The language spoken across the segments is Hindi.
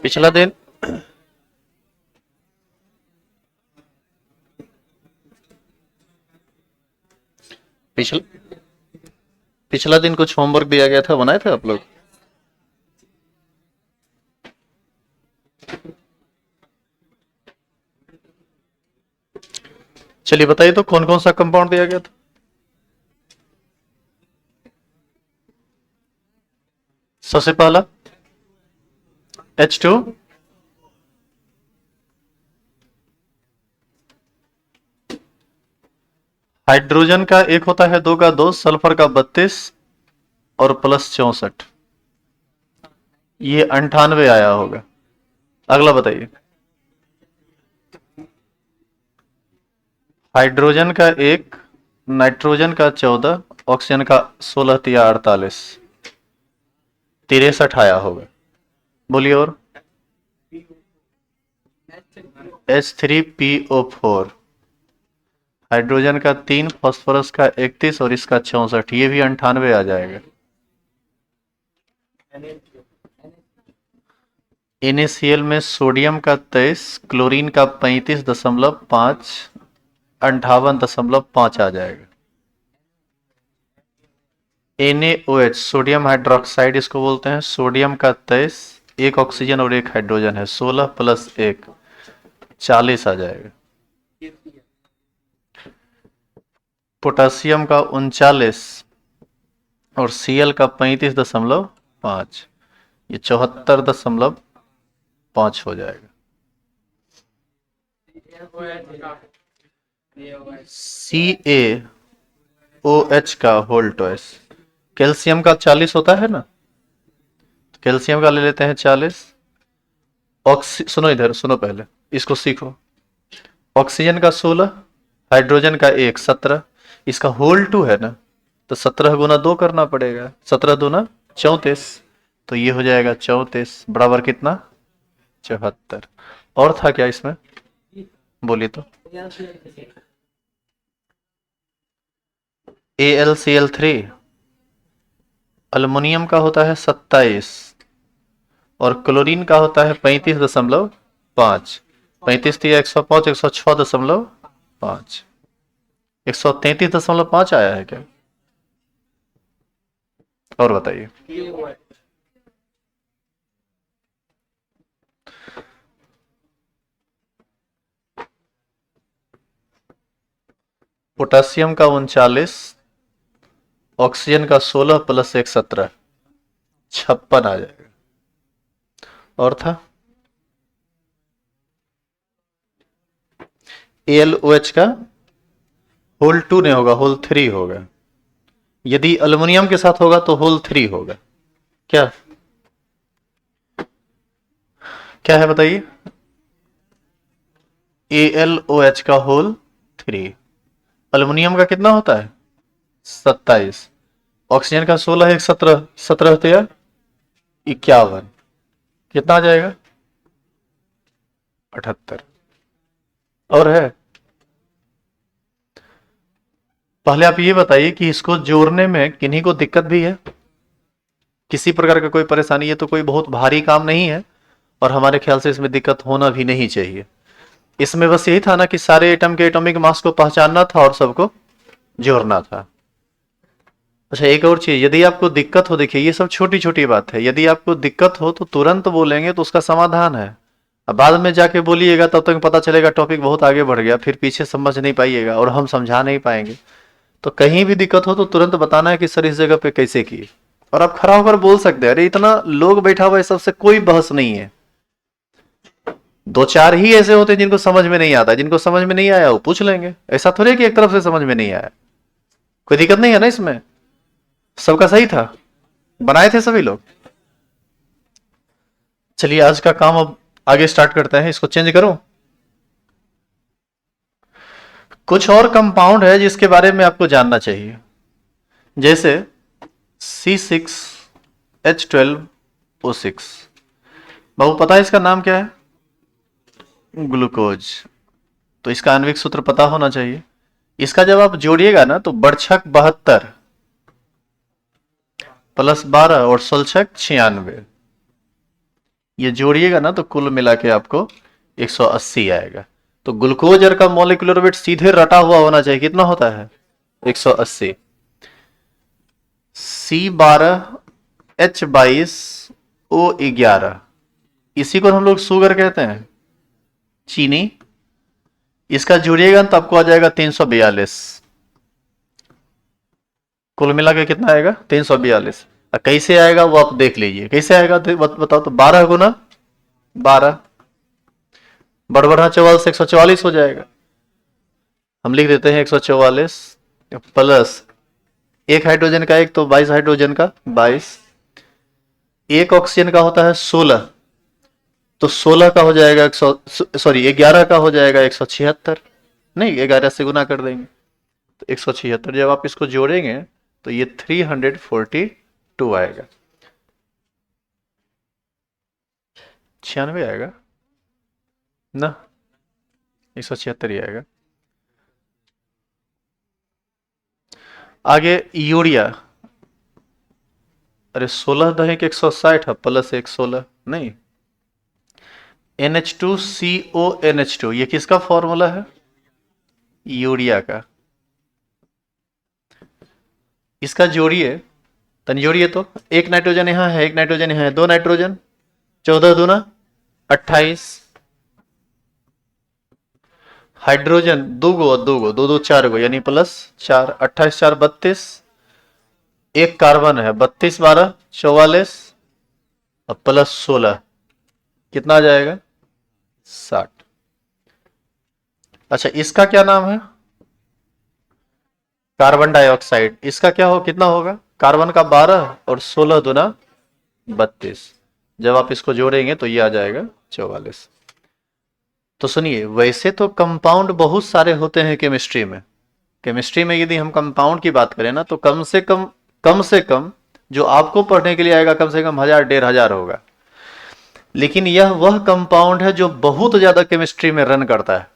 पिछला दिन पिछला पिछला दिन कुछ होमवर्क दिया गया था, बनाए थे आप लोग? चलिए बताइए तो कौन कौन सा कंपाउंड दिया गया था? सबसे पहला H2, हाइड्रोजन का एक होता है 2 का 2, सल्फर का 32 और प्लस 64, ये 98 आया होगा। अगला बताइए। हाइड्रोजन का 1, नाइट्रोजन का 14, ऑक्सीजन का 16 या 48, 63 आया होगा। बोलिए। और H3PO4, हाइड्रोजन का 3, फास्फोरस का 31 और इसका 64, ये भी 98 आ जाएगा। NaCl में सोडियम का 23, क्लोरीन का 35.5, 58.5 आ जाएगा। NaOH, सोडियम हाइड्रोक्साइड इसको बोलते हैं, सोडियम का 23, एक ऑक्सीजन और एक हाइड्रोजन है, 16 प्लस 1, 40 आ जाएगा। पोटासियम का 39 और Cl का 35.5, ये 74.5 हो जाएगा। CaOH का होल ट्वाइस, कैल्शियम का 40 होता है ना, कैल्शियम का ले लेते हैं 40। सुनो इधर, सुनो पहले इसको सीखो। ऑक्सीजन का 16, हाइड्रोजन का 1, 17, इसका होल 2 है ना, तो 17 गुना 2 करना पड़ेगा, 17 दूना 34, तो ये हो जाएगा 34 बराबर कितना, 74। और था क्या इसमें, बोलिए तो। AlCl3, अल्युमिनियम का होता है 27 और क्लोरीन का होता है 35.5, 35 तो 105, 106.5, 133.5 आया है क्या? और बताइए। पोटासियम का 39, ऑक्सीजन का 16 प्लस 1, 17, 56 आ जाएगा। और था AlOH का होल 2 नहीं होगा, होल 3 होगा। यदि अल्युमिनियम के साथ होगा तो होल 3 होगा। क्या क्या है बताइए। AlOH का होल 3, अल्युमिनियम का कितना होता है 27, ऑक्सीजन का 16, 1, 17, 17 तो यार 51, कितना आ जाएगा 78। और है, पहले आप ये बताइए कि इसको जोड़ने में किन्हीं को दिक्कत भी है, किसी प्रकार का कोई परेशानी है? तो कोई बहुत भारी काम नहीं है और हमारे ख्याल से इसमें दिक्कत होना भी नहीं चाहिए। इसमें बस यही था ना कि सारे एटम के एटॉमिक मास को पहचानना था और सबको जोड़ना था। अच्छा एक और चीज, यदि आपको दिक्कत हो, देखिए ये सब छोटी छोटी बात है, यदि आपको दिक्कत हो तो तुरंत बोलेंगे तो उसका समाधान है। अब बाद में जाके बोलिएगा तब तक पता चलेगा टॉपिक बहुत आगे बढ़ गया, फिर पीछे समझ नहीं पाइएगा और हम समझा नहीं पाएंगे। तो कहीं भी दिक्कत हो तो तुरंत बताना है कि सर इस जगह पे कैसे की, और आप खड़ा होकर बोल सकते हैं। अरे इतना लोग बैठा हुआ है, सबसे कोई बहस नहीं है। 2-4 ही ऐसे होते हैं जिनको समझ में नहीं आता, जिनको समझ में नहीं आया वो पूछ लेंगे, ऐसा थोड़ी कि एक तरफ से समझ में नहीं आया। कोई दिक्कत नहीं है ना इसमें, सबका सही था, बनाए थे सभी लोग। चलिए आज का काम अब आगे स्टार्ट करते हैं। इसको चेंज करूं। कुछ और कंपाउंड है जिसके बारे में आपको जानना चाहिए, जैसे C6H12O6। बाबू पता है इसका नाम क्या है? ग्लूकोज। तो इसका आणविक सूत्र पता होना चाहिए। इसका जब आप जोड़िएगा ना तो बरछक 72 प्लस 12 और सलछक 96, ये जोड़िएगा ना तो कुल मिला के आपको 180 आएगा। तो ग्लूकोज का मॉलिक्यूलर वेट सीधे रटा हुआ होना चाहिए, कितना होता है? 180। C12H22O11, इसी को हम लोग शुगर कहते हैं, चीनी। इसका जोड़िएगा तो आपको आ जाएगा 342, कुल मिला के कितना आएगा? 342। कैसे आएगा वो आप देख लीजिए, कैसे आएगा बताओ तो। 12 गुना 12, बड़बड़ा 44 से 144 हो जाएगा। हम लिख देते हैं 144 प्लस एक हाइड्रोजन का एक, तो 22 हाइड्रोजन का 22, एक ऑक्सीजन का होता है 16, तो 16 का हो जाएगा 11 का हो जाएगा 176, नहीं 11 से गुना कर देंगे तो 176। जब आप इसको जोड़ेंगे तो ये 342 आएगा। 96 आएगा ना, 176 ही आएगा। आगे यूरिया, अरे 16 दहे के 160 है प्लस 116, नहीं NH2CONH2, ये किसका फॉर्मूला है? यूरिया का। इसका जोड़िए, तन जोड़िए तो एक नाइट्रोजन यहां है, एक नाइट्रोजन यहां है, दो नाइट्रोजन, 14 दूना 28, हाइड्रोजन दो गो दो गो, दो दो 4 गो यानी प्लस 4, 28 4 32, एक कार्बन है 32 12 44 और प्लस 16, कितना आ जाएगा? 60। अच्छा इसका क्या नाम है? Carbon dioxide. इसका क्या हो, कितना होगा? कार्बन का 12 और 16 दूना 32, जब आप इसको जोड़ेंगे तो ये आ जाएगा 44। तो सुनिए, वैसे तो कंपाउंड बहुत सारे होते हैं केमिस्ट्री में। केमिस्ट्री में यदि हम कंपाउंड की बात करें ना तो कम से कम जो आपको पढ़ने के लिए आएगा कम से कम 1000 1500 होगा। लेकिन यह वह कंपाउंड है जो बहुत ज्यादा केमिस्ट्री में रन करता है।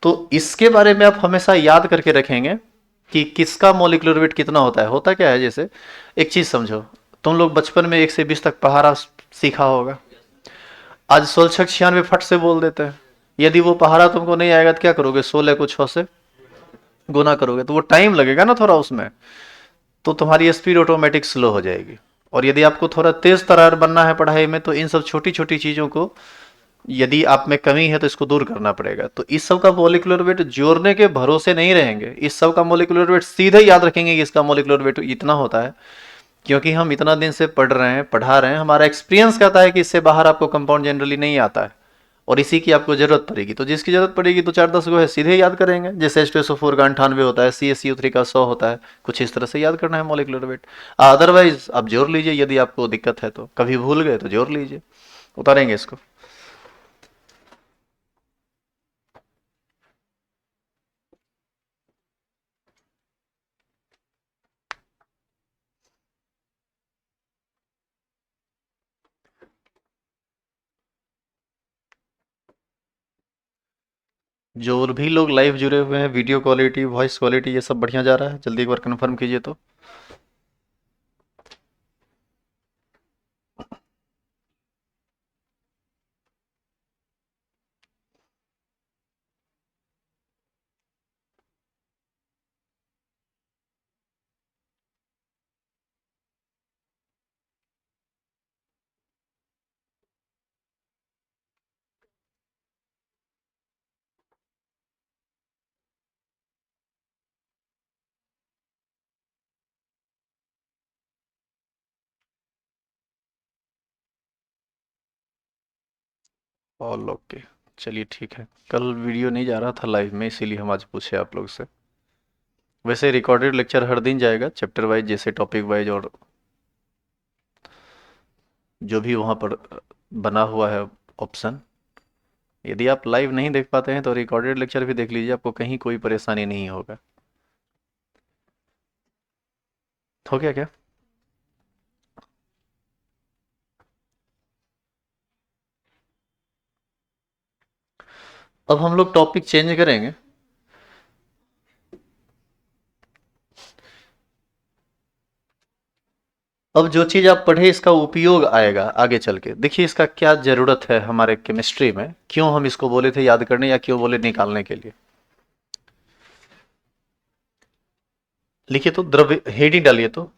तो इसके बारे में आप हमेशा याद करके रखेंगे कि किसका मॉलिक्यूलर वेट कितना होता है। होता क्या है, जैसे एक चीज समझो, तुम लोग बचपन में 1 से 20 तक पहाड़ा सीखा होगा। आज 16 96 फट से बोल देते हैं। यदि वो पहाड़ा तुमको नहीं आएगा तो क्या करोगे? 16 को 6 से गुना करोगे, तो वो टाइम लगेगा ना थोड़ा उसमें, तो तुम्हारी स्पीड ऑटोमेटिक स्लो हो जाएगी। और यदि आपको थोड़ा तेज तर्रार बनना है पढ़ाई में तो इन सब छोटी छोटी चीजों को, यदि आप में कमी है तो इसको दूर करना पड़ेगा। तो इस सब का मॉलिक्यूलर वेट जोड़ने के भरोसे नहीं रहेंगे, इस सब का मॉलिक्यूलर वेट सीधे याद रखेंगे कि इसका मॉलिक्यूलर वेट इतना होता है, क्योंकि हम इतना दिन से पढ़ रहे हैं, पढ़ा रहे हैं, हमारा एक्सपीरियंस कहता है कि इससे बाहर आपको कंपाउंड जनरली नहीं आता है और इसी की आपको जरूरत पड़ेगी। तो जिसकी जरूरत पड़ेगी तो 4-10 गो है सीधे याद करेंगे। जैसे H2SO4 का 98 होता है, CaCO3 का 100 होता है, कुछ इस तरह से याद करना है मॉलिक्यूलर वेट। अदरवाइज आप जोड़ लीजिए, यदि आपको दिक्कत है तो, कभी भूल गए तो जोड़ लीजिए। उतारेंगे इसको। जो और भी लोग लाइव जुड़े हुए हैं, वीडियो क्वालिटी, वॉइस क्वालिटी, ये सब बढ़िया जा रहा है? जल्दी एक बार कंफर्म कीजिए तो। ऑल ओके, चलिए ठीक है। कल वीडियो नहीं जा रहा था लाइव में, इसीलिए हम आज पूछे आप लोग से। वैसे रिकॉर्डेड लेक्चर हर दिन जाएगा, चैप्टर वाइज, जैसे टॉपिक वाइज, और जो भी वहाँ पर बना हुआ है ऑप्शन। यदि आप लाइव नहीं देख पाते हैं तो रिकॉर्डेड लेक्चर भी देख लीजिए, आपको कहीं कोई परेशानी नहीं होगा। हो गया क्या? अब हम लोग टॉपिक चेंज करेंगे। अब जो चीज आप पढ़े इसका उपयोग आएगा आगे चल के। देखिए इसका क्या जरूरत है हमारे केमिस्ट्री में, क्यों हम इसको बोले थे याद करने या क्यों बोले निकालने के लिए। लिखिए तो, द्रव्य हेडिंग डालिए तो।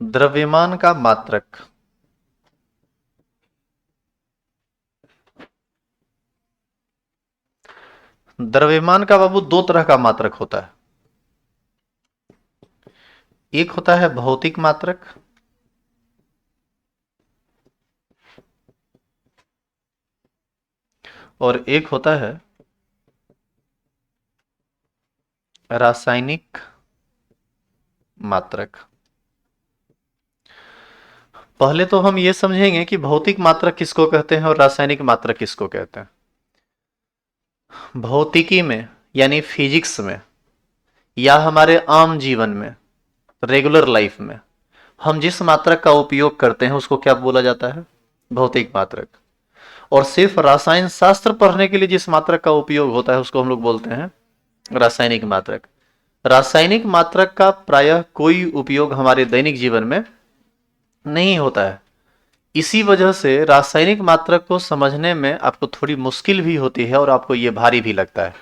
द्रव्यमान का मात्रक। द्रव्यमान का बाबू दो तरह का मात्रक होता है। एक होता है भौतिक मात्रक, और एक होता है रासायनिक मात्रक। पहले तो हम ये समझेंगे कि भौतिक मात्रक किसको कहते हैं और रासायनिक मात्रक किसको कहते हैं। भौतिकी में यानी फिजिक्स में या हमारे आम जीवन में, रेगुलर लाइफ में हम जिस मात्रक का उपयोग करते हैं उसको क्या बोला जाता है, भौतिक मात्रक। और सिर्फ रसायन शास्त्र पढ़ने के लिए जिस मात्रक का उपयोग होता है उसको हम लोग बोलते हैं रासायनिक मात्रक। रासायनिक मात्रक का प्रायः कोई उपयोग हमारे दैनिक जीवन में नहीं होता है। इसी वजह से रासायनिक मात्रक को समझने में आपको थोड़ी मुश्किल भी होती है और आपको ये भारी भी लगता है।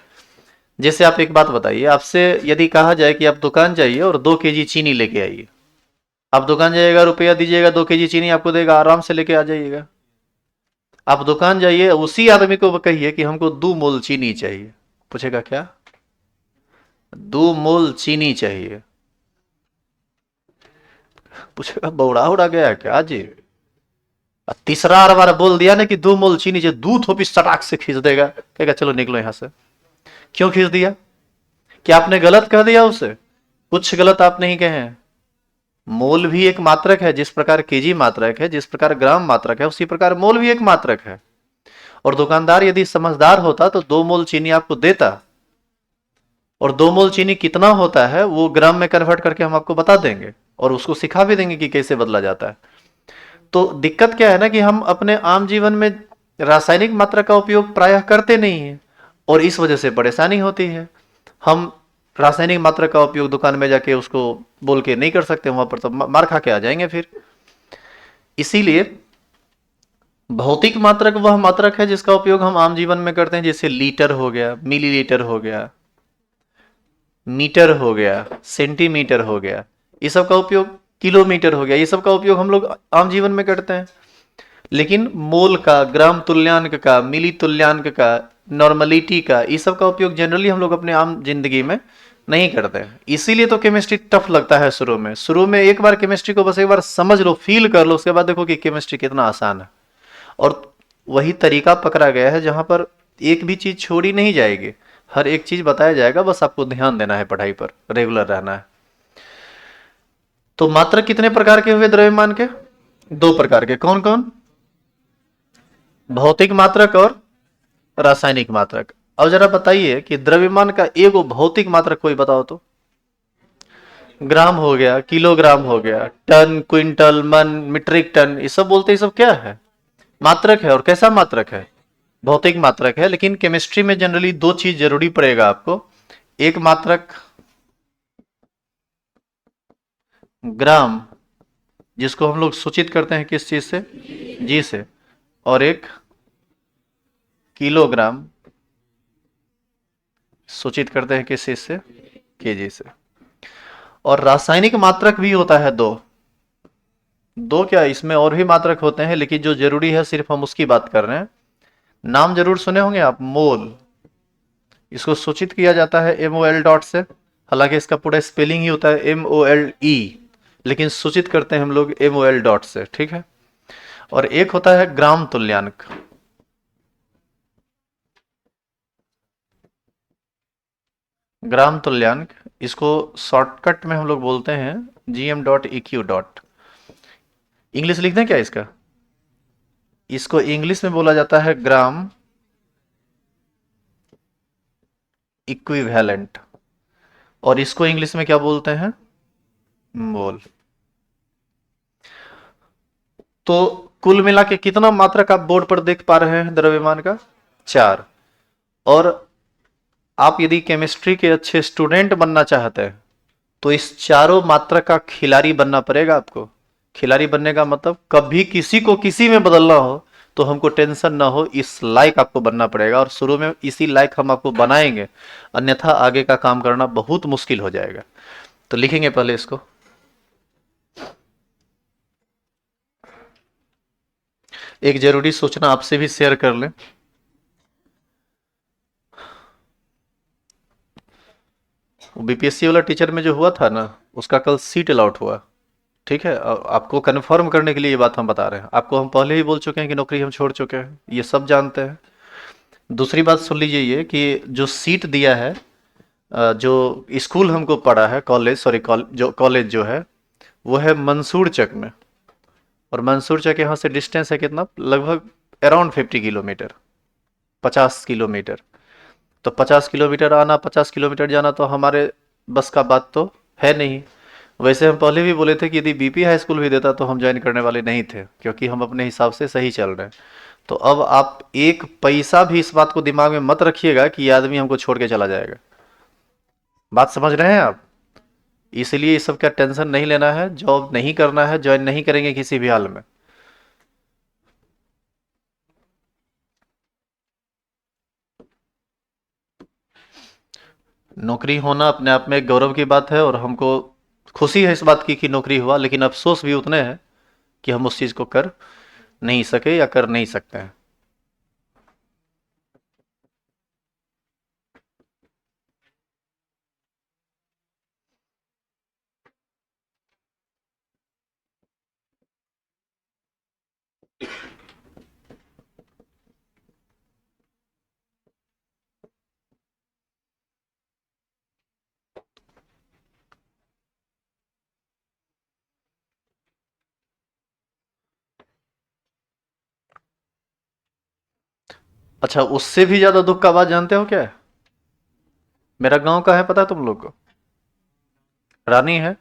जैसे आप एक बात बताइए, आपसे यदि कहा जाए कि आप दुकान जाइए और 2 केजी चीनी लेके आइए, आप दुकान जाइएगा, रुपया दीजिएगा, 2 केजी चीनी आपको देगा, आराम से लेके आ जाइएगा। आप दुकान जाइए, उसी आदमी को कहिए कि हमको 2 मोल चीनी चाहिए, पूछेगा क्या, 2 मोल चीनी चाहिए, पूछेगा बौड़ा उड़ा गया क्या जी। तीसरा बार बोल दिया ना कि 2 मोल चीनी चाहिए, 2 थोपी सटाक से खींच देगा, कहेगा चलो निकलो यहां से। क्यों खींच दिया, क्या आपने गलत कह दिया उसे, कुछ गलत आप नहीं कहे हैं। मोल भी एक मात्रक है, जिस प्रकार केजी मात्रक है, जिस प्रकार ग्राम मात्रक है, उसी प्रकार मोल भी एक मात्रक है। और दुकानदार यदि समझदार होता तो 2 मोल चीनी आपको देता, और 2 मोल चीनी कितना होता है वो ग्राम में कन्वर्ट करके हम आपको बता देंगे और उसको सिखा भी देंगे कि कैसे बदला जाता है। तो दिक्कत क्या है ना कि हम अपने आम जीवन में रासायनिक मात्रा का उपयोग प्रायः करते नहीं है और इस वजह से परेशानी होती है। हम रासायनिक मात्रा का उपयोग दुकान में जाके उसको बोल के नहीं कर सकते, वहां पर तो मार खा के आ जाएंगे फिर। इसीलिए भौतिक मात्रक वह मात्रक है जिसका उपयोग हम आम जीवन में करते हैं, जैसे लीटर हो गया, मिलीलीटर हो गया, मीटर हो गया, सेंटीमीटर हो गया, ये सब का उपयोग, किलोमीटर हो गया, ये सब का उपयोग हम लोग आम जीवन में करते हैं। लेकिन मोल का, ग्राम तुल्यांक का, मिली तुल्यांक का, नॉर्मलिटी का, इस सब का उपयोग जनरली हम लोग अपने आम जिंदगी में नहीं करते हैं। इसीलिए तो केमिस्ट्री टफ लगता है शुरू में। शुरू में एक बार केमिस्ट्री को बस एक बार समझ लो, फील कर लो, उसके बाद देखो कि केमिस्ट्री कितना आसान है। और वही तरीका पकड़ा गया है जहां पर एक भी चीज छोड़ी नहीं जाएगी, हर एक चीज बताया जाएगा, बस आपको ध्यान देना है, पढ़ाई पर रेगुलर रहना है। तो मात्रक कितने प्रकार के हुए द्रव्यमान के, 2 प्रकार के, कौन कौन, भौतिक मात्रक और रासायनिक मात्रक। अब जरा बताइए कि द्रव्यमान का एगो भौतिक मात्रक कोई बताओ तो। ग्राम हो गया, किलोग्राम हो गया, टन, क्विंटल, मन, मीट्रिक टन, ये सब बोलते हैं, ये सब क्या है, मात्रक है। और कैसा मात्रक है, भौतिक मात्रक है। लेकिन केमिस्ट्री में जनरली 2 चीज जरूरी पड़ेगा आपको, एक मात्रक ग्राम, जिसको हम लोग सूचित करते हैं किस चीज से, जी से, और एक किलोग्राम, सूचित करते हैं किस चीज से, केजी से। और रासायनिक मात्रक भी होता है दो, दो क्या, इसमें और भी मात्रक होते हैं, लेकिन जो जरूरी है सिर्फ हम उसकी बात कर रहे हैं। नाम जरूर सुने होंगे आप, मोल, इसको सूचित किया जाता है MOL डॉट से, हालांकि इसका पूरा स्पेलिंग ही होता है MOLE, लेकिन सूचित करते हैं हम लोग MOL डॉट से, ठीक है। और एक होता है ग्राम तुल्यांक, ग्राम तुल्यांक, इसको शॉर्टकट में हम लोग बोलते हैं GM.EQ डॉट। इंग्लिश लिख दें क्या इसका, इसको इंग्लिश में बोला जाता है ग्राम इक्विवेलेंट, और इसको इंग्लिश में क्या बोलते हैं, मोल। तो कुल मिला के कितना मात्रक आप बोर्ड पर देख पा रहे हैं द्रव्यमान का? 4। और आप यदि केमिस्ट्री के अच्छे स्टूडेंट बनना चाहते हैं तो इस चारों मात्रक का खिलाड़ी बनना पड़ेगा आपको। खिलाड़ी बनने का मतलब कभी किसी को किसी में बदलना हो तो हमको टेंशन ना हो, इस लायक आपको बनना पड़ेगा, और शुरू में इसी लायक हम आपको बनाएंगे, अन्यथा आगे का काम करना बहुत मुश्किल हो जाएगा। तो लिखेंगे पहले इसको। एक जरूरी सूचना आपसे भी शेयर कर लें। बीपीएससी वाला टीचर में जो हुआ था ना, उसका कल सीट अलॉट हुआ। ठीक है, आपको कंफर्म करने के लिए ये बात हम बता रहे हैं। आपको हम पहले ही बोल चुके हैं कि नौकरी हम छोड़ चुके हैं, ये सब जानते हैं। दूसरी बात सुन लीजिए, ये कि जो सीट दिया है, जो स्कूल हमको पड़ा है, कॉलेज, सॉरी जो कॉलेज जो है वो है मंसूर चक में। और मंसूर चक यहाँ से डिस्टेंस है कितना? लगभग अराउंड 50 किलोमीटर, 50 किलोमीटर। तो 50 किलोमीटर आना, 50 किलोमीटर जाना तो हमारे बस का बात तो है नहीं। वैसे हम पहले भी बोले थे कि यदि बीपी हाई स्कूल भी देता तो हम ज्वाइन करने वाले नहीं थे, क्योंकि हम अपने हिसाब से सही चल रहे हैं। तो अब आप एक पैसा भी इस बात को दिमाग में मत रखिएगा कि ये आदमी हमको छोड़ के चला जाएगा। बात समझ रहे हैं आप? इसलिए इस सब का टेंशन नहीं लेना है, जॉब नहीं करना है, ज्वाइन नहीं करेंगे किसी भी हाल में। नौकरी होना अपने आप में एक गौरव की बात है, और हमको खुशी है इस बात की कि नौकरी हुआ, लेकिन अफसोस भी उतने हैं कि हम उस चीज़ को कर नहीं सके या कर नहीं सकते हैं। अच्छा, उससे भी ज्यादा दुख का बात जानते हो क्या है? मेरा गांव का है, पता है तुम लोग को? रानी है।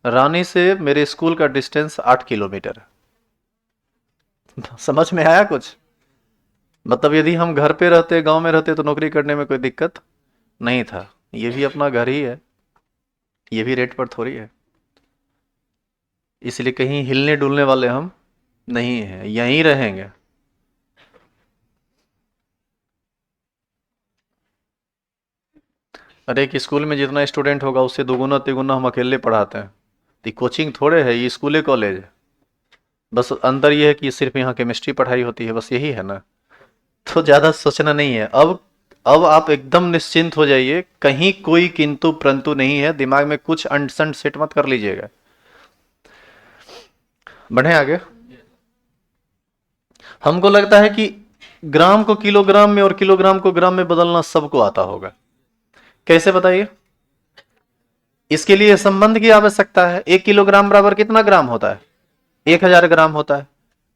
रानी से मेरे स्कूल का डिस्टेंस 8 किलोमीटर है। समझ में आया कुछ? मतलब यदि हम घर पे रहते, गांव में रहते, तो नौकरी करने में कोई दिक्कत नहीं था। ये भी अपना घर ही है, ये भी रेट पर थोड़ी है। इसलिए कहीं हिलने डुलने वाले हम नहीं हैं, यहीं रहेंगे। अरे एक स्कूल में जितना स्टूडेंट होगा उससे दोगुना तिगुना हम अकेले पढ़ाते हैं। ये कोचिंग थोड़े है, ये स्कूल कॉलेज है। बस अंतर ये है कि सिर्फ यहाँ केमिस्ट्री पढ़ाई होती है, बस यही है ना। तो ज़्यादा सोचना नहीं है। अब आप एकदम निश्चिंत हो जाइए, कहीं कोई किंतु परंतु नहीं है, दिमाग में कुछ अंट सेट मत कर लीजिएगा। बढ़े आगे। हमको लगता है कि ग्राम को किलोग्राम में और किलोग्राम को ग्राम में बदलना सबको आता होगा। कैसे बताइए? इसके लिए संबंध की आवश्यकता है। 1 किलोग्राम बराबर कितना ग्राम होता है? 1000 ग्राम होता है।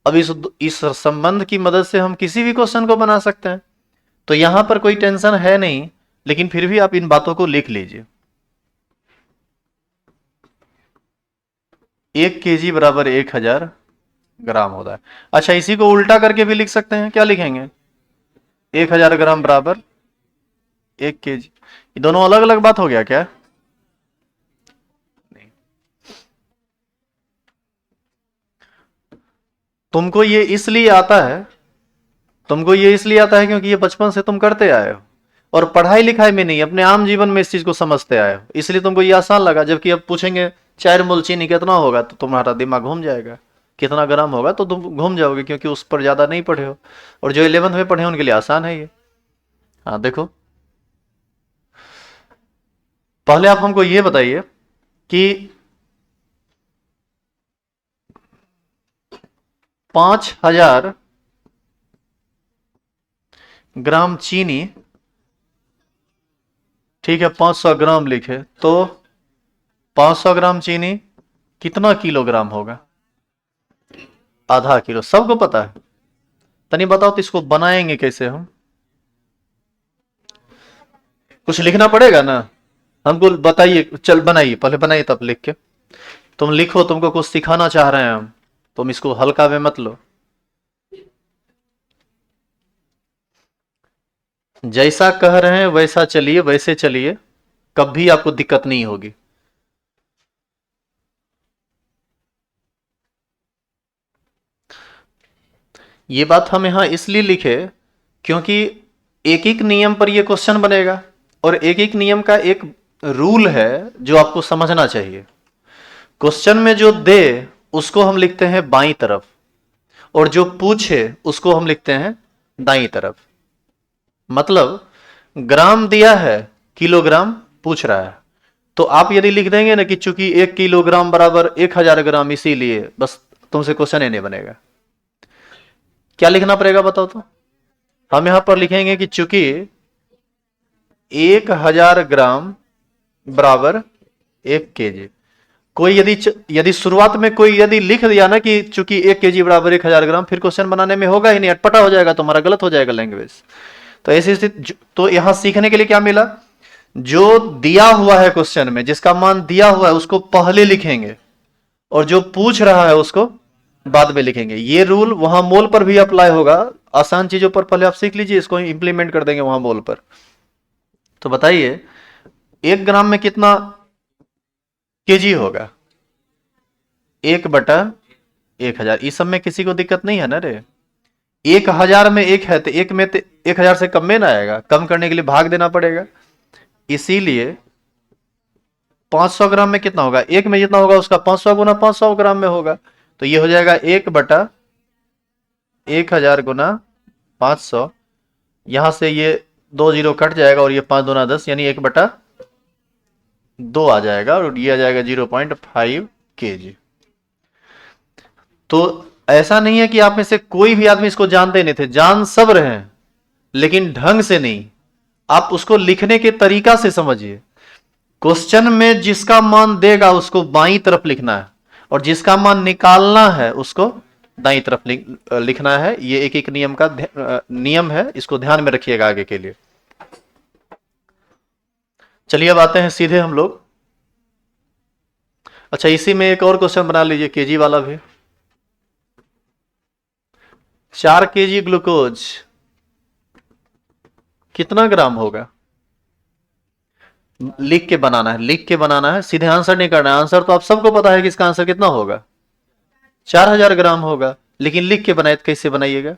अब इस संबंध की मदद से हम किसी भी क्वेश्चन को बना सकते हैं। तो यहां पर कोई टेंशन है नहीं, लेकिन फिर भी आप इन बातों को लिख लीजिए। 1 केजी बराबर 1000 ग्राम होता है। अच्छा, इसी को उल्टा करके भी लिख सकते हैं। क्या लिखेंगे? 1000 ग्राम बराबर 1 केजी। ये दोनों अलग अलग बात हो गया क्या? नहीं। तुमको ये इसलिए आता है, तुमको ये इसलिए आता है क्योंकि ये बचपन से तुम करते आए हो, और पढ़ाई लिखाई में नहीं, अपने आम जीवन में इस चीज को समझते आए हो, इसलिए तुमको ये आसान लगा। जबकि अब पूछेंगे 4 मोल चीनी कितना होगा, तो तुम्हारा दिमाग घूम जाएगा। कितना ग्राम होगा तो तुम घूम जाओगे, क्योंकि उस पर ज्यादा नहीं पढ़े हो। और जो 11th में पढ़े उनके लिए आसान है ये। हाँ देखो, पहले आप हमको ये बताइए कि 5000 ग्राम चीनी, ठीक है, 500 ग्राम लिखे तो 500 ग्राम चीनी कितना किलोग्राम होगा? आधा किलो। सबको पता है। तनी बताओ तो इसको बनाएंगे कैसे हम? कुछ लिखना पड़ेगा ना। हमको बताइए, चल बनाइए, पहले बनाइए तब लिख के। तुम लिखो, तुमको कुछ सिखाना चाह रहे हैं हम। तुम इसको हल्का में मत लो। जैसा कह रहे हैं वैसा चलिए, वैसे चलिए, कभी आपको दिक्कत नहीं होगी। ये बात हम यहां इसलिए लिखे क्योंकि एक एक नियम पर यह क्वेश्चन बनेगा, और एक एक नियम का एक रूल है जो आपको समझना चाहिए। क्वेश्चन में जो दे उसको हम लिखते हैं बाईं तरफ, और जो पूछे उसको हम लिखते हैं दाईं तरफ। मतलब ग्राम दिया है, किलोग्राम पूछ रहा है, तो आप यदि लिख देंगे ना कि चूंकि 1 किलोग्राम बराबर 1000 ग्राम, इसीलिए बस तुमसे क्वेश्चन ही नहीं बनेगा। क्या लिखना पड़ेगा बताओ तो? हम यहां पर लिखेंगे कि चूंकि 1000 ग्राम बराबर 1 केजी। कोई यदि शुरुआत में कोई यदि लिख दिया ना कि चूंकि 1 केजी बराबर 1000 ग्राम, फिर क्वेश्चन बनाने में होगा ही नहीं, अटपटा हो जाएगा, तुम्हारा गलत हो जाएगा लैंग्वेज। तो ऐसी स्थिति, तो यहां सीखने के लिए क्या मिला, जो दिया हुआ है क्वेश्चन में, जिसका मान दिया हुआ है उसको पहले लिखेंगे, और जो पूछ रहा है उसको बाद में लिखेंगे। ये रूल वहां मोल पर भी अप्लाई होगा। आसान चीजों पर पहले आप सीख लीजिए, इसको इंप्लीमेंट कर देंगे वहां मोल पर। तो बताइए 1 ग्राम में कितना केजी होगा? 1/1000। इस सब में किसी को दिक्कत नहीं है ना रे? 1000 में 1 है तो 1000 से कम में ना आएगा, कम करने के लिए भाग देना पड़ेगा। इसीलिए 500 ग्राम में कितना होगा? एक में जितना होगा उसका 500 गुना 500 ग्राम में होगा। तो ये हो जाएगा 1/1000 गुना 500। यहां से ये 2 जीरो कट जाएगा, और ये 5 दूना 10, यानी 1/2 आ जाएगा, और ये आ जाएगा 0.5 केजी। तो ऐसा नहीं है कि आप में से कोई भी आदमी इसको जानते नहीं थे, जान सब रहे हैं, लेकिन ढंग से नहीं। आप उसको लिखने के तरीका से समझिए। क्वेश्चन में जिसका मान देगा उसको बाईं तरफ लिखना है, और जिसका मान निकालना है उसको दाईं तरफ लिखना है। ये एक एक नियम का नियम है, इसको ध्यान में रखिएगा आगे के लिए। चलिए अब आते हैं सीधे हम लोग। अच्छा, इसी में एक और क्वेश्चन बना लीजिए, केजी वाला भी। 4 केजी ग्लूकोज कितना ग्राम होगा? लिख के बनाना है, लिख के बनाना है, सीधे आंसर नहीं करना है। आंसर तो आप सबको पता है कि इसका आंसर कितना होगा, 4000 ग्राम होगा, लेकिन लिख के बनाए तो कैसे बनाइएगा?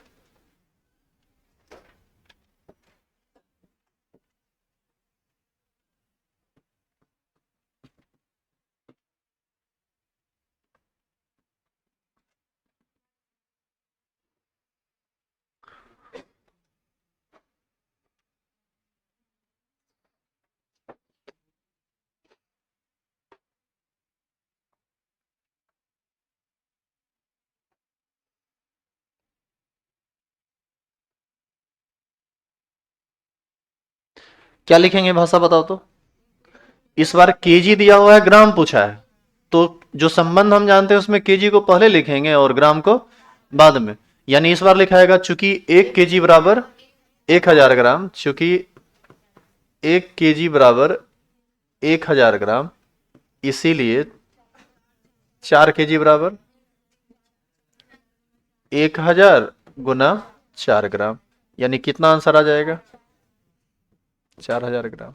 क्या लिखेंगे भाषा बताओ तो? इस बार केजी दिया हुआ है, ग्राम पूछा है, तो जो संबंध हम जानते हैं उसमें केजी को पहले लिखेंगे और ग्राम को बाद में। यानी इस बार लिखाएगा चूंकि 1 केजी बराबर 1000 ग्राम, चूंकि 1 केजी बराबर 1000 ग्राम, इसीलिए 4 केजी बराबर 1000 गुना 4 ग्राम, यानी कितना आंसर आ जाएगा? 4000 ग्राम।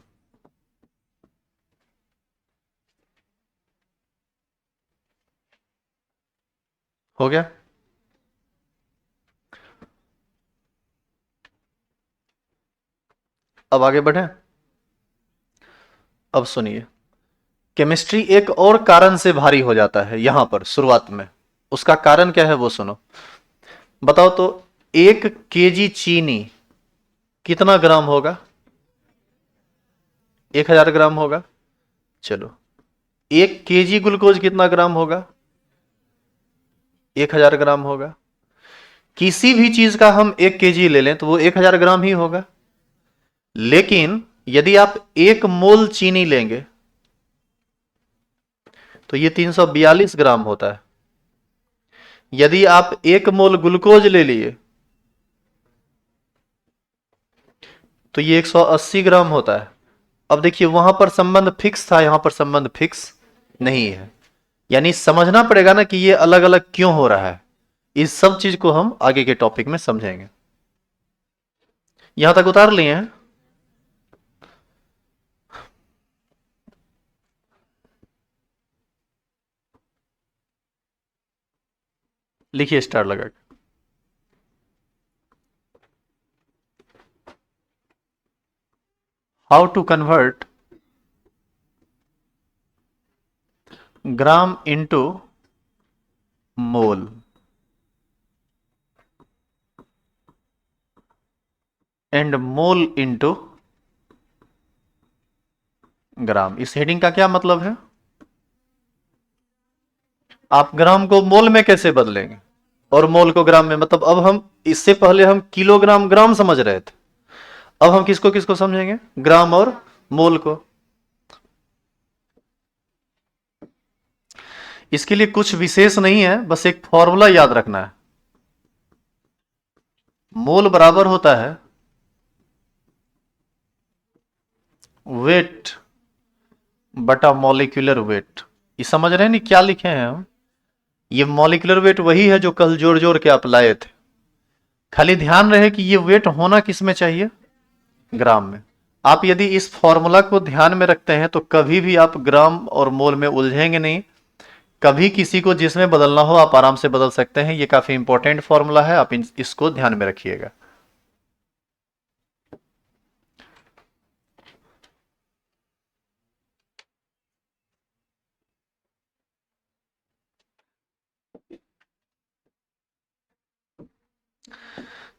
हो गया? अब आगे बढ़े। अब सुनिए, केमिस्ट्री एक और कारण से भारी हो जाता है यहां पर शुरुआत में। उसका कारण क्या है वो सुनो। बताओ तो 1 केजी चीनी कितना ग्राम होगा? 1000 ग्राम होगा। चलो, 1 केजी ग्लूकोज कितना ग्राम होगा? 1000 ग्राम होगा। किसी भी चीज का हम 1 केजी ले लें तो वो 1000 ग्राम ही होगा। लेकिन यदि आप 1 मोल चीनी लेंगे तो ये 342 ग्राम होता है। यदि आप 1 मोल ग्लूकोज ले लिए तो ये 180 ग्राम होता है। अब देखिए, वहां पर संबंध फिक्स था, यहां पर संबंध फिक्स नहीं है। यानी समझना पड़ेगा ना कि ये अलग अलग क्यों हो रहा है। इस सब चीज को हम आगे के टॉपिक में समझेंगे। यहां तक उतार लिए हैं। लिखिए स्टार लगा के। How to convert gram into mole. And mole into gram. इस हेडिंग का क्या मतलब है? आप ग्राम को मोल में कैसे बदलेंगे और मोल को ग्राम में? मतलब अब हम, इससे पहले हम किलोग्राम ग्राम समझ रहे थे, अब हम किसको किसको समझेंगे? ग्राम और मोल को। इसके लिए कुछ विशेष नहीं है, बस एक फॉर्मूला याद रखना है। मोल बराबर होता है वेट बटा मॉलिक्यूलर वेट। ये समझ रहे हैं नहीं क्या लिखे हैं हम? ये मॉलिक्यूलर वेट वही है जो कल जोड़ जोड़ के आप लाए थे। खाली ध्यान रहे कि ये वेट होना किस में चाहिए? ग्राम में। आप यदि इस फॉर्मूला को ध्यान में रखते हैं तो कभी भी आप ग्राम और मोल में उलझेंगे नहीं। कभी किसी को जिसमें बदलना हो आप आराम से बदल सकते हैं। ये काफी इंपॉर्टेंट फॉर्मूला है, आप इसको ध्यान में रखिएगा।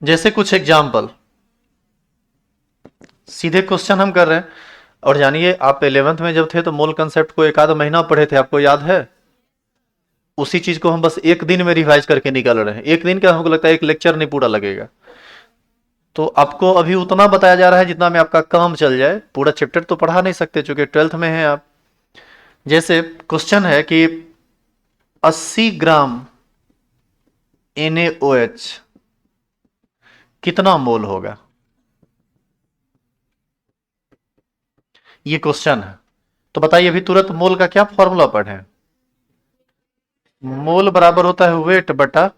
जैसे कुछ एग्जाम्पल, सीधे क्वेश्चन हम कर रहे हैं। और जानिए, आप 11th में जब थे तो मोल कंसेप्ट को एक आधा महीना पढ़े थे, आपको याद है? उसी चीज को हम बस एक दिन में रिवाइज करके निकाल रहे हैं। एक दिन का हमको लगता है एक लेक्चर नहीं पूरा लगेगा। तो आपको अभी उतना बताया जा रहा है जितना में आपका काम चल जाए। पूरा चैप्टर तो पढ़ा नहीं सकते चूंकि 12th में हैं आप। जैसे क्वेश्चन है कि 80 ग्राम NaOH कितना मोल होगा? ये क्वेश्चन है। तो बताइए अभी तुरंत मोल का क्या फॉर्मूला पढ़े? मोल बराबर होता है वेट बटा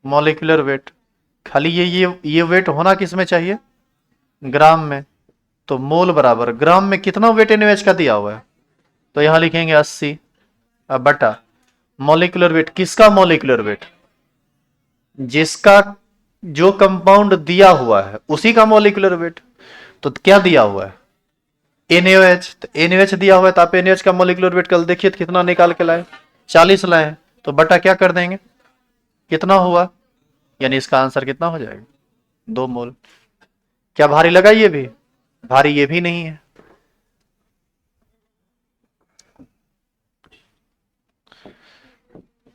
मॉलिक्यूलर वेट। खाली ये वेट होना किस में चाहिए? ग्राम में। तो मोल बराबर ग्राम में कितना वेट NaOH का दिया हुआ है, तो यहां लिखेंगे 80 बटा मॉलिक्यूलर वेट। किसका मॉलिक्यूलर वेट? जिसका, जो कंपाउंड दिया हुआ है उसी का मॉलिक्यूलर वेट। तो क्या दिया हुआ है? NaOH। तो NaOH दिया हुआ है तो आप NaOH का मॉलिक्यूलर वेट कल देखिए तो कितना निकाल के लाए? 40 लाए। तो बटा क्या कर देंगे? कितना हुआ? यानी इसका आंसर कितना हो जाएगा? 2 मोल। क्या भारी लगा? ये भी भारी, ये भी नहीं है।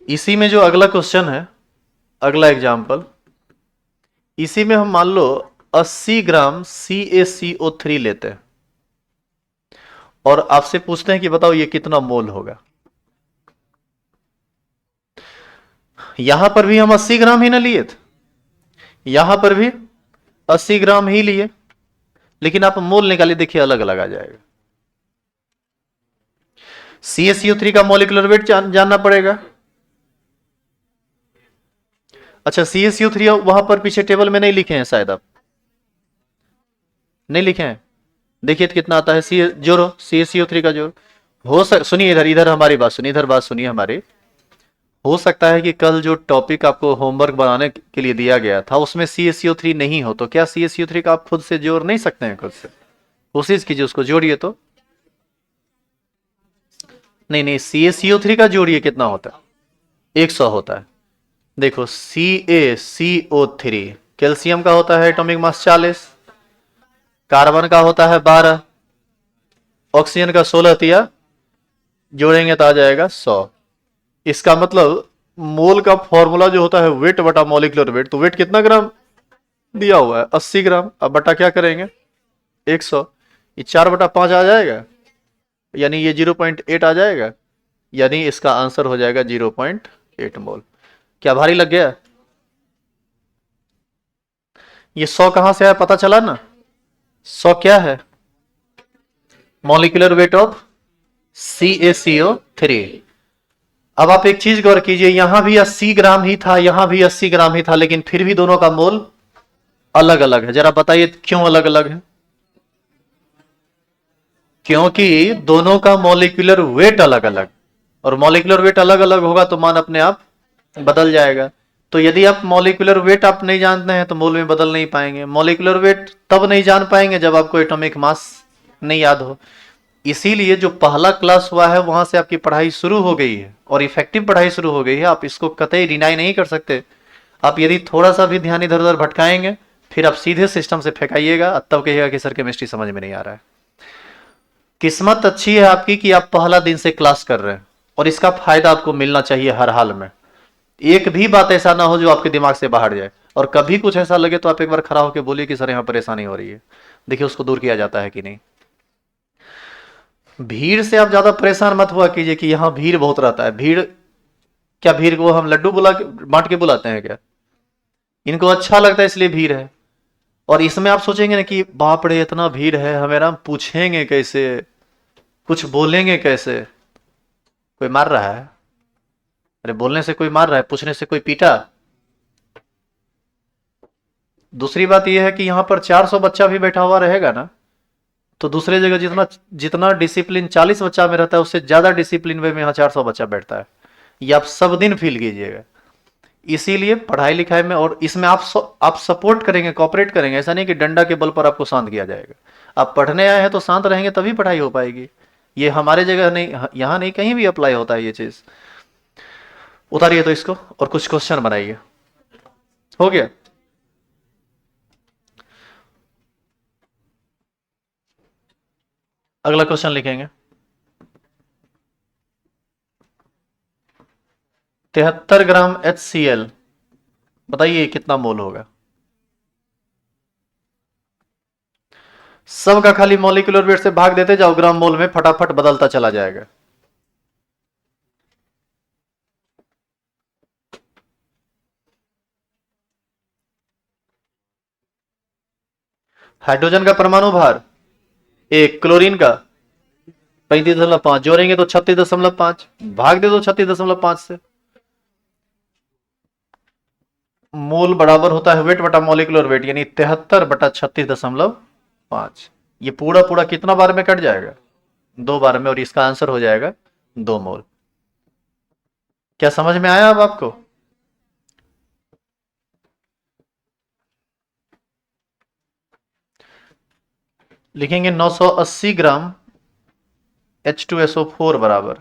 इसी में जो अगला क्वेश्चन है, अगला एग्जाम्पल, इसी में हम मान लो 80 ग्राम CaCO3 लेते हैं और आपसे पूछते हैं कि बताओ ये कितना मोल होगा। यहां पर भी हम 80 ग्राम ही ना लिए थे, यहां पर भी 80 ग्राम ही लिए, लेकिन आप मोल निकालिए, देखिए अलग अलग आ जाएगा। CaCO3 का मॉलिक्यूलर वेट जानना पड़ेगा। अच्छा, CaCO3 वहां पर पीछे टेबल में नहीं लिखे हैं शायद, आप नहीं लिखे हैं। देखिए तो कितना आता है? सी जोड़ो, CaCO3 का जोड़ हो सुनिए इधर, इधर हमारी बात सुनिए, इधर बात सुनिए हमारी। हो सकता है कि कल जो टॉपिक आपको होमवर्क बनाने के लिए दिया गया था उसमें CaCO3 नहीं हो, तो क्या CaCO3 का आप खुद से जोड़ नहीं सकते हैं? खुद से कोशिश कीजिए, उसको जोड़िए। तो नहीं नहीं, CaCO3 का जोड़िए, कितना होता है? 100 होता है। देखो CaCO3 कैल्शियम का होता है एटॉमिक मास 40, कार्बन का होता है 12, ऑक्सीजन का 16 तिया जोड़ेंगे तो आ जाएगा 100। इसका मतलब मोल का फॉर्मूला जो होता है वेट बटा मॉलिक्यूलर वेट, तो वेट कितना ग्राम दिया हुआ है? 80 ग्राम। अब बटा क्या करेंगे? 100। ये 4/5 आ जाएगा, यानी ये 0.8 आ जाएगा, यानी इसका आंसर हो जाएगा 0.8 मोल। क्या भारी लग गया? ये 100 कहां से आया पता चला ना? 100 क्या है? Molecular weight of CaCO3। अब आप एक चीज गौर कीजिए, यहां भी 80 ग्राम ही था, यहां भी 80 ग्राम ही था, लेकिन फिर भी दोनों का मोल अलग अलग है। जरा बताइए क्यों अलग अलग है? क्योंकि दोनों का मॉलिक्यूलर वेट अलग अलग, और मॉलिक्यूलर वेट अलग अलग होगा तो मान अपने आप बदल जाएगा। तो यदि आप मॉलिक्यूलर वेट आप नहीं जानते हैं तो मोल में बदल नहीं पाएंगे। मॉलिक्यूलर वेट तब नहीं जान पाएंगे जब आपको एटॉमिक मास नहीं याद हो। इसीलिए जो पहला क्लास हुआ है वहां से आपकी पढ़ाई शुरू हो गई है और इफेक्टिव पढ़ाई शुरू हो गई है, आप इसको कतई डिनाई नहीं कर सकते। आप यदि थोड़ा सा भी ध्यान इधर उधर भटकाएंगे फिर आप सीधे सिस्टम से फेंकाइएगा, तब कहिएगा कि सर केमिस्ट्री समझ में नहीं आ रहा है। किस्मत अच्छी है आपकी कि आप पहला दिन से क्लास कर रहे हैं, और इसका फायदा आपको मिलना चाहिए हर हाल में। एक भी बात ऐसा ना हो जो आपके दिमाग से बाहर जाए, और कभी कुछ ऐसा लगे तो आप एक बार खड़ा होकर बोलिए कि सर यहां परेशानी हो रही है, देखिए उसको दूर किया जाता है कि नहीं। भीड़ से आप ज्यादा परेशान मत हुआ कीजिए कि यहां भीड़ बहुत रहता है। भीड़ क्या, भीड़ को हम लड्डू बुला के बांट के बुलाते हैं क्या? इनको अच्छा लगता है इसलिए भीड़ है। और इसमें आप सोचेंगे ना कि बाप रे इतना भीड़ है, हमें ना पूछेंगे कैसे, कुछ बोलेंगे कैसे? कोई मार रहा है? अरे बोलने से कोई मार रहा है, पूछने से कोई पीटा? दूसरी बात यह है कि यहाँ पर 400 बच्चा भी बैठा हुआ रहेगा ना, तो दूसरे जगह जितना जितना डिसिप्लिन 40 बच्चा में रहता है उससे ज्यादा डिसिप्लिन वे में यहाँ 400 बच्चा बैठता है। ये आप सब दिन फील कीजिएगा। इसीलिए पढ़ाई लिखाई में और इसमें आप सपोर्ट करेंगे, कॉपरेट करेंगे। ऐसा नहीं कि डंडा के बल पर आपको शांत किया जाएगा। आप पढ़ने आए हैं तो शांत रहेंगे तभी पढ़ाई हो पाएगी। ये हमारे जगह नहीं, यहाँ नहीं, कहीं भी अप्लाई होता है ये चीज। उतारिए तो इसको और कुछ क्वेश्चन बनाइए। हो गया? अगला क्वेश्चन लिखेंगे। 73 ग्राम HCl, बताइए कितना मोल होगा? सबका खाली मॉलिक्यूलर वेट से भाग देते जाओ, ग्राम मोल में फटाफट बदलता चला जाएगा। हाइड्रोजन का परमाणु भार एक, क्लोरीन का 35.5, जोड़ेंगे तो 36.5, भाग दे दो 36.5 से। मोल बराबर होता है वेट बटा मॉलिक्यूलर वेट, यानी 73 बटा 36.5। ये पूरा पूरा कितना बार में कट जाएगा? 2 बार में, और इसका आंसर हो जाएगा 2 मोल। क्या समझ में आया अब आपको? लिखेंगे 980 ग्राम H2SO4 बराबर,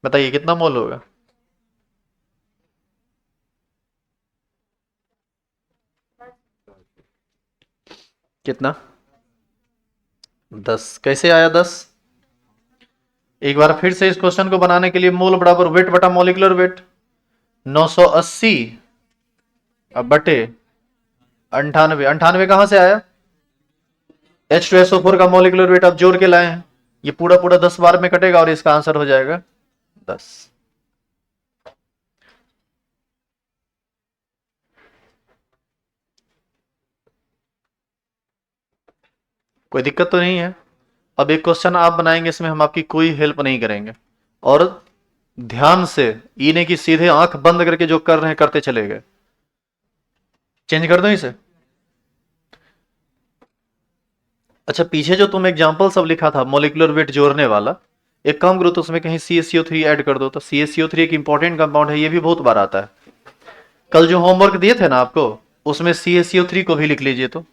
बताइए कितना मोल होगा? कितना? 10। कैसे आया 10? एक बार फिर से इस क्वेश्चन को बनाने के लिए मोल बराबर वेट बटा मॉलिक्यूलर वेट, 980 अब बटे 98। 98 कहां से आया? H2SO4 का मॉलिक्यूलर वेट आप जोड़ के लाए हैं। ये पूरा पूरा 10 बार में कटेगा और इसका आंसर हो जाएगा 10। कोई दिक्कत तो नहीं है? अब एक क्वेश्चन आप बनाएंगे, इसमें हम आपकी कोई हेल्प नहीं करेंगे, और ध्यान से ये नहीं कि सीधे आंख बंद करके जो कर रहे हैं करते चले गए। चेंज कर दो इसे। अच्छा, पीछे जो तुम एग्जाम्पल सब लिखा था मॉलिक्यूलर वेट जोड़ने वाला, एक काम करो तो उसमें कहीं CaCO3 ऐड कर दो। तो CaCO3 एक इंपॉर्टेंट कंपाउंड है, ये भी बहुत बार आता है। कल जो होमवर्क दिए थे ना आपको, उसमें CaCO3 को भी लिख लीजिए। तो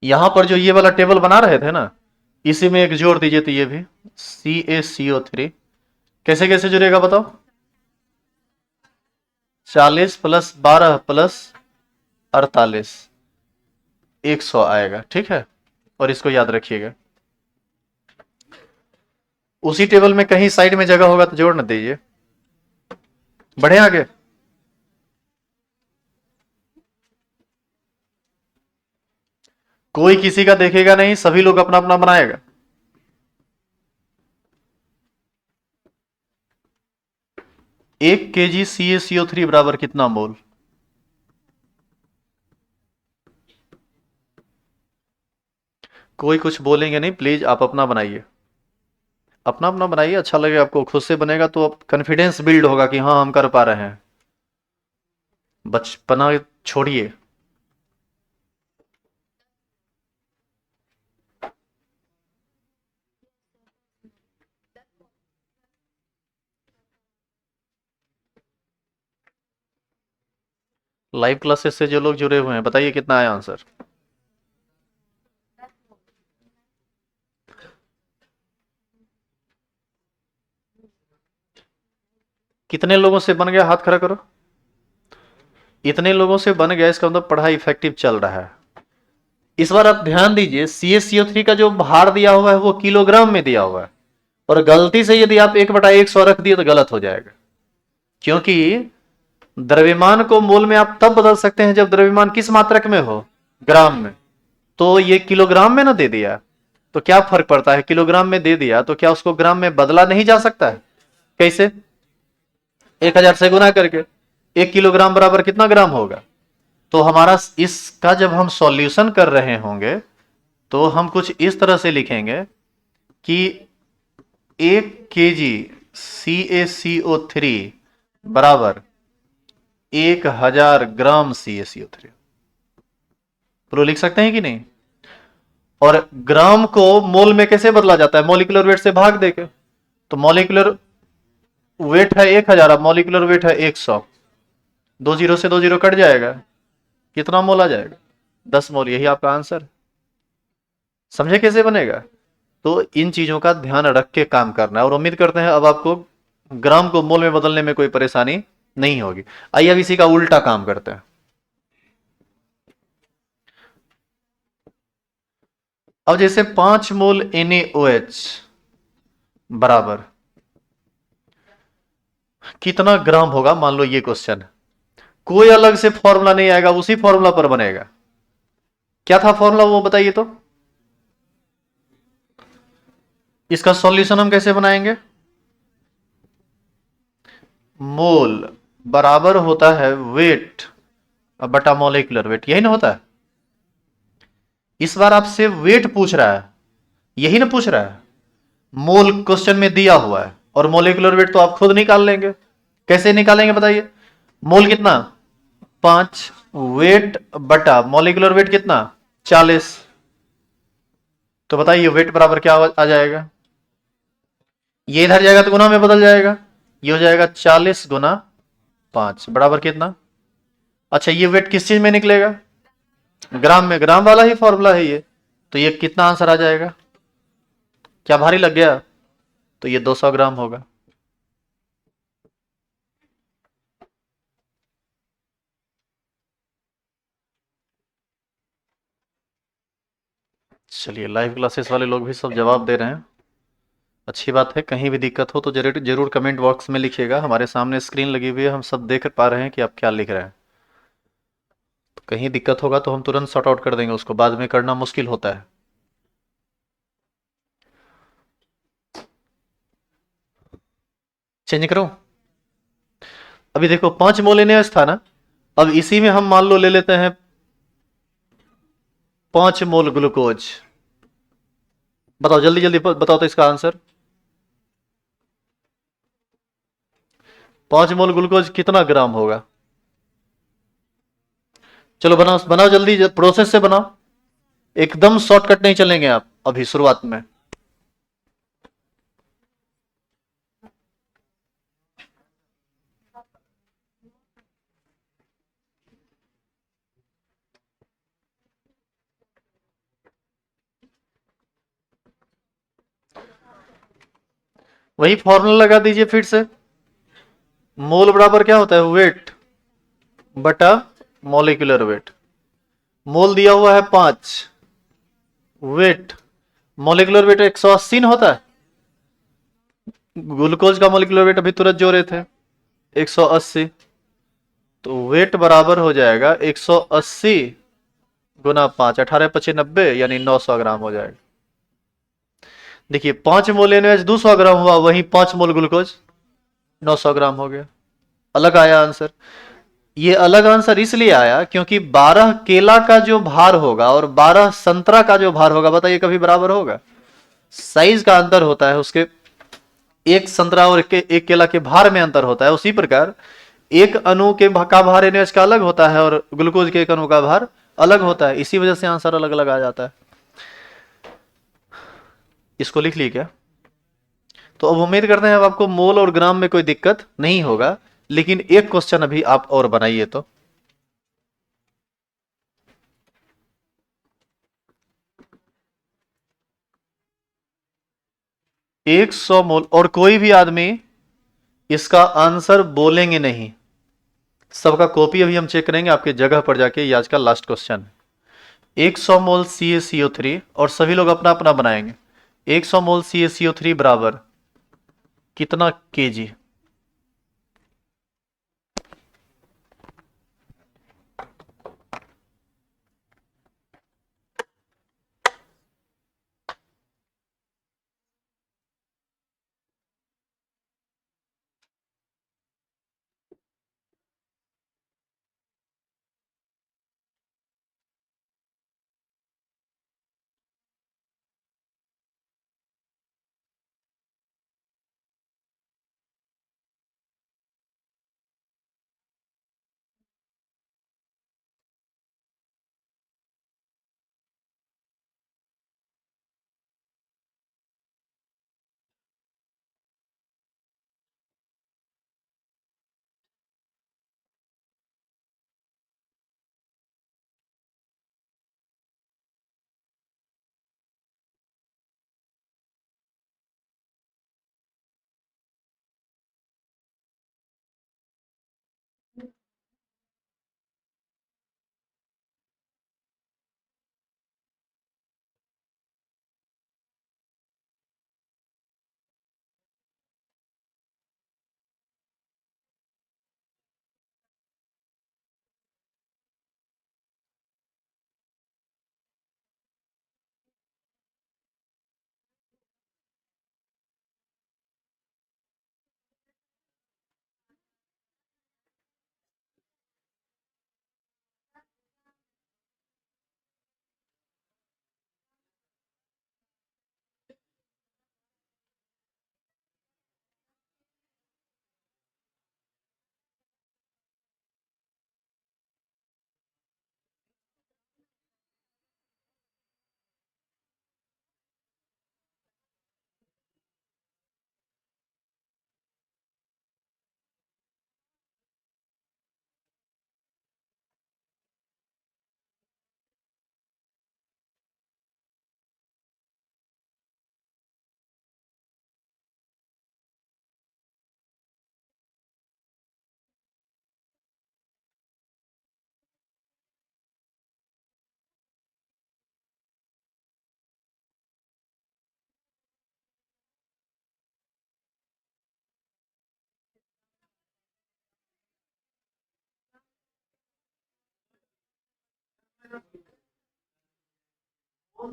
यहां पर जो ये वाला टेबल बना रहे थे ना, इसी में एक जोड़ दीजिए तो ये भी CaCO3 कैसे कैसे जुड़ेगा बताओ? 40 प्लस 12 प्लस 48, 100 आएगा। ठीक है, और इसको याद रखिएगा। उसी टेबल में कहीं साइड में जगह होगा तो जोड़ न दीजिए। बढ़े आगे। कोई किसी का देखेगा नहीं, सभी लोग अपना अपना बनाएगा। 1 kg CaCO3 बराबर कितना मोल? कोई कुछ बोलेंगे नहीं, प्लीज आप अपना बनाइए, अपना अपना बनाइए, अच्छा लगेगा आपको, खुद से बनेगा तो कॉन्फिडेंस बिल्ड होगा कि हाँ हम कर पा रहे हैं। बचपना छोड़िए। लाइव क्लासेस से जो लोग जुड़े हुए हैं बताइए कितना आया आंसर? कितने लोगों से बन गया, हाथ खड़ा करो। इतने लोगों से बन गया, इसका मतलब पढ़ाई इफेक्टिव चल रहा है। इस बार आप ध्यान दीजिए, CaCO3 का जो भार दिया हुआ है वो किलोग्राम में दिया हुआ है, और गलती से यदि आप 1/100 रख दिए तो गलत हो जाएगा, क्योंकि द्रव्यमान को मोल में आप तब बदल सकते हैं जब द्रव्यमान किस मात्रक में हो, ग्राम में। तो ये किलोग्राम में ना दे दिया, तो क्या फर्क पड़ता है, किलोग्राम में दे दिया तो क्या उसको ग्राम में बदला नहीं जा सकता है? कैसे? 1000 से गुना करके। 1 किलोग्राम बराबर कितना ग्राम होगा? तो हमारा इसका जब हम सॉल्यूशन कर रहे होंगे तो हम कुछ इस तरह से लिखेंगे कि 1 kg CaCO3 बराबर 1000 ग्राम CaCO3। प्रो लिख सकते हैं कि नहीं? और ग्राम को मोल में कैसे बदला जाता है, मॉलिक्यूलर वेट से भाग देके। तो मॉलिक्यूलर वेट है 1000, अब मॉलिक्यूलर वेट है 100, 2 जीरो से 2 जीरो कट जाएगा, कितना मोल आ जाएगा? 10 मोल। यही आपका आंसर। समझे कैसे बनेगा? तो इन चीजों का ध्यान रख के काम करना है, और उम्मीद करते हैं अब आपको ग्राम को मोल में बदलने में कोई परेशानी नहीं होगी। आइए अब इसी का उल्टा काम करते हैं। अब जैसे 5 मोल NaOH बराबर कितना ग्राम होगा, मान लो ये क्वेश्चन, कोई अलग से फॉर्मूला नहीं आएगा, उसी फॉर्मूला पर बनेगा। क्या था फॉर्मूला वो बताइए तो। इसका सॉल्यूशन हम कैसे बनाएंगे? मोल बराबर होता है वेट बटा मॉलिक्यूलर वेट, यही ना होता है। इस बार आपसे वेट पूछ रहा है, यही ना पूछ रहा है। मोल क्वेश्चन में दिया हुआ है, और मॉलिक्यूलर वेट तो आप खुद निकाल लेंगे। कैसे निकालेंगे बताइए? मोल कितना? 5, वेट बटा मॉलिक्यूलर वेट कितना? 40। तो बताइए वेट बराबर क्या आ जाएगा? ये इधर जाएगा तो गुना में बदल जाएगा, ये हो जाएगा 40 गुना 5 बराबर कितना? अच्छा, ये वेट किस चीज में निकलेगा? ग्राम में, ग्राम वाला ही फॉर्मूला है ये। तो ये कितना आंसर आ जाएगा? क्या भारी लग गया? तो ये 200 ग्राम होगा। चलिए, लाइव क्लासेस वाले लोग भी सब जवाब दे रहे हैं, अच्छी बात है। कहीं भी दिक्कत हो तो जरूर जरूर कमेंट बॉक्स में लिखिएगा, हमारे सामने स्क्रीन लगी हुई है, हम सब देख पा रहे हैं कि आप क्या लिख रहे हैं। तो कहीं दिक्कत होगा तो हम तुरंत सॉर्ट आउट कर देंगे, उसको बाद में करना मुश्किल होता है। चेंज करो। अभी देखो 5 मोल NaOH था ना, अब इसी में हम मान लो ले लेते हैं 5 मोल ग्लूकोज। बताओ जल्दी जल्दी बताओ तो इसका आंसर। 5 मोल ग्लूकोज कितना ग्राम होगा? चलो बनाओ बनाओ जल्दी, प्रोसेस से बनाओ, एकदम शॉर्टकट नहीं चलेंगे आप अभी शुरुआत में। वही फॉर्मूला लगा दीजिए फिर से। मोल बराबर क्या होता है? वेट बटा मॉलिक्यूलर वेट। मोल दिया हुआ है 5, वेट मॉलिक्यूलर वेट 180 होता है। ग्लूकोज का मॉलिक्यूलर वेट अभी तुरंत जोड़े थे 180, तो वेट बराबर हो जाएगा 180 गुना 5, 18×5 = 90, यानी 900 ग्राम हो जाएगा। देखिए 5 मोल NaOH 200 ग्राम हुआ, वहीं 5 मोल ग्लूकोज 900 ग्राम हो गया। अलग आया आंसर। ये अलग आंसर इसलिए आया क्योंकि 12 केला का जो भार होगा और 12 संतरा का जो भार होगा, बताइए कभी बराबर होगा? साइज का अंतर होता है उसके, एक संतरा और एक केला के भार में अंतर होता है। उसी प्रकार एक अणु के का भार NaOH का अलग होता है और ग्लूकोज के एक अणु का भार अलग होता है, इसी वजह से आंसर अलग अलग आ जाता है। इसको लिख ली क्या? तो अब उम्मीद करते हैं अब आपको मोल और ग्राम में कोई दिक्कत नहीं होगा, लेकिन एक क्वेश्चन अभी आप और बनाइए तो। 100 मोल, और कोई भी आदमी इसका आंसर बोलेंगे नहीं, सबका कॉपी अभी हम चेक करेंगे आपके जगह पर जाके। ये आज का लास्ट क्वेश्चन है। 100 मोल CaCO3 और सभी लोग अपना अपना बनाएंगे। 100 मोल CaCO3 बराबर कितना केजी?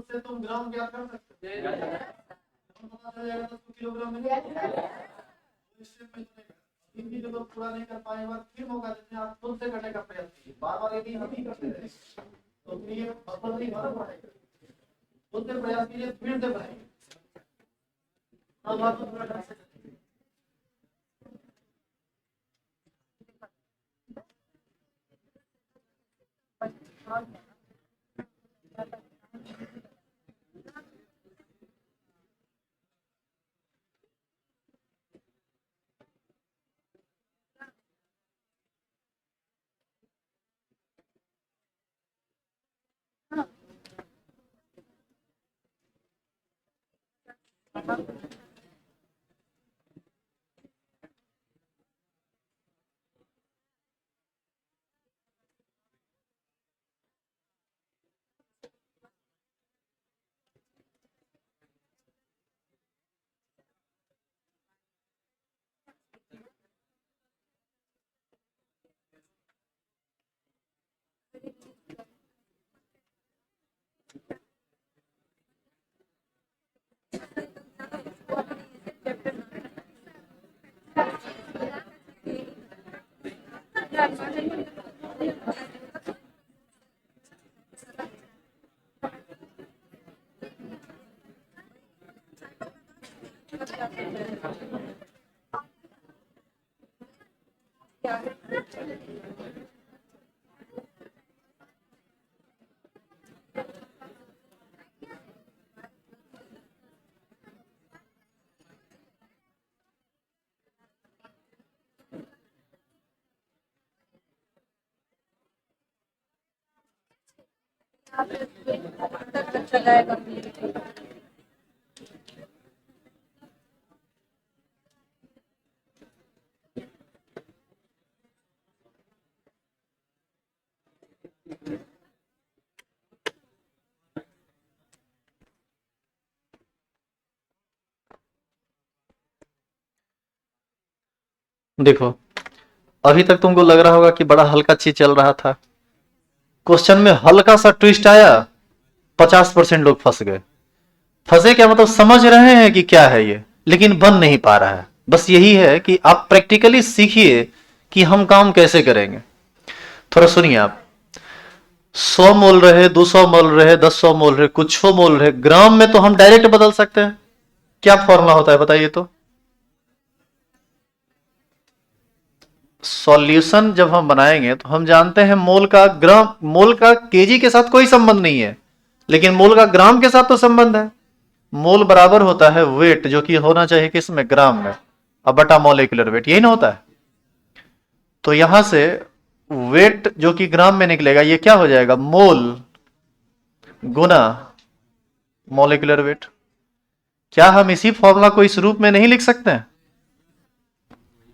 से तुम ग्राम ज्ञात कर सकते हो, पता चल जाएगा तो किलोग्राम में हिंदी जो लोग पूरा नहीं कर पाए, बार फिर मौका देते हैं, आप खुद से करने का प्रयास कीजिए। बार बार यदि हम ही करते रहे तो फिर ये सफल नहीं हो पाएगा। खुद से प्रयास कीजिए, फिर से बनाइए। अब आप थोड़ा ढंग से देखो, अभी तक तुमको लग रहा होगा कि बड़ा हल्का चीज चल रहा था। क्वेश्चन में हल्का सा ट्विस्ट आया, 50% लोग फंस गए। फंसे क्या मतलब, समझ रहे हैं कि क्या है ये, लेकिन बन नहीं पा रहा है। बस यही है कि आप प्रैक्टिकली सीखिए कि हम काम कैसे करेंगे। थोड़ा सुनिए आप। 100 मोल रहे, 200 मोल रहे, 10 मोल रहे, कुछ मोल रहे, ग्राम में तो हम डायरेक्ट बदल सकते हैं। क्या फॉर्मूला होता है बताइए तो। सॉल्यूशन जब हम बनाएंगे तो हम जानते हैं मोल का ग्राम, मोल का केजी के साथ कोई संबंध नहीं है, लेकिन मोल का ग्राम के साथ तो संबंध है। मोल बराबर होता है वेट, जो कि होना चाहिए किसमें, ग्राम में, अब बटा मॉलिक्यूलर वेट, यही ना होता है। तो यहां से वेट जो कि ग्राम में निकलेगा, ये क्या हो जाएगा, मोल गुना मॉलिक्यूलर वेट। क्या हम इसी फॉर्मूला को इस रूप में नहीं लिख सकते हैं?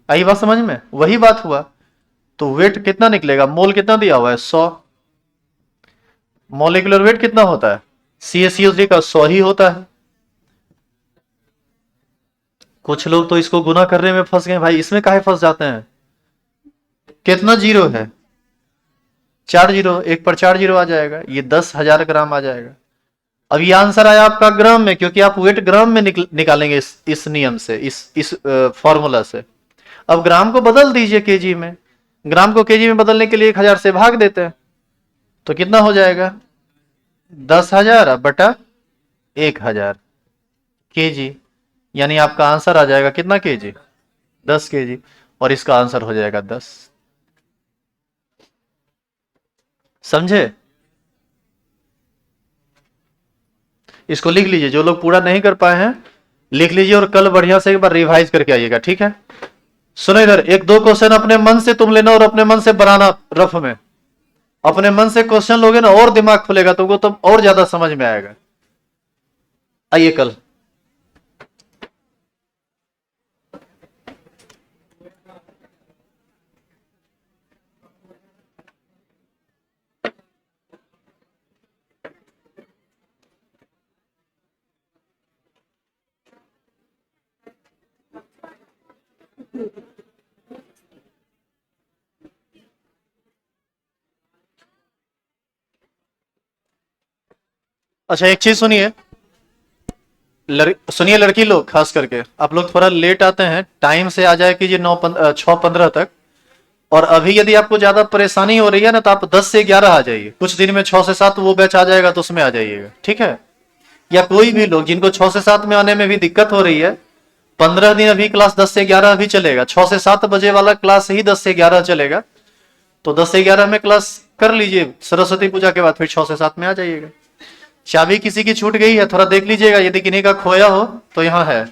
आई बात समझ में, वही बात हुआ। तो वेट कितना निकलेगा, मोल कितना दिया हुआ है 100, मॉलिक्यूलर वेट कितना होता है CaCO3 का 100 ही होता है। कुछ लोग तो इसको गुना करने में फंस गए भाई, इसमें काहे फंस जाते हैं। कितना जीरो है, 4 जीरो, एक पर 4 जीरो आ जाएगा, ये 10,000 ग्राम आ जाएगा। अब ये आंसर आया आपका ग्राम में, क्योंकि आप वेट ग्राम में निकालेंगे इस नियम से, इस फॉर्मूला से। अब ग्राम को बदल दीजिए केजी में, ग्राम को केजी में बदलने के लिए 1,000 से भाग देते हैं, तो कितना हो जाएगा, 10,000 बटा 1,000 केजी। यानी आपका आंसर आ जाएगा कितना केजी, 10 केजी, और इसका आंसर हो जाएगा 10। समझे? इसको लिख लीजिए, जो लोग पूरा नहीं कर पाए हैं लिख लीजिए, और कल बढ़िया से एक बार रिवाइज करके आइएगा, ठीक है। सुनो इधर, एक दो क्वेश्चन अपने मन से तुम लेना और अपने मन से बनाना रफ में। अपने मन से क्वेश्चन लोगे ना, और दिमाग खुलेगा तुमको, तब और ज्यादा समझ में आएगा। आइए कल। अच्छा एक चीज सुनिए, सुनिए लड़की लोग खास करके, आप लोग थोड़ा लेट आते हैं, टाइम से आ जाए कीजिए 6:15 तक। और अभी यदि आपको ज्यादा परेशानी हो रही है ना, तो आप 10 से 11 आ जाइए, कुछ दिन में 6 से 7 वो बैच आ जाएगा, तो उसमें आ जाइएगा, ठीक है। या कोई भी लोग जिनको 6 से 7 में आने में भी दिक्कत हो रही है, 15 दिन अभी क्लास 10 से 11 अभी चलेगा, 6 से 7 बजे वाला क्लास ही 10 से 11 चलेगा। तो 10 से 11 में क्लास कर लीजिए, सरस्वती पूजा के बाद फिर 6 से 7 में आ जाइएगा। चाबी किसी की छूट गई है, थोड़ा देख लीजिएगा, यदि किन्हीं का खोया हो तो यहाँ है।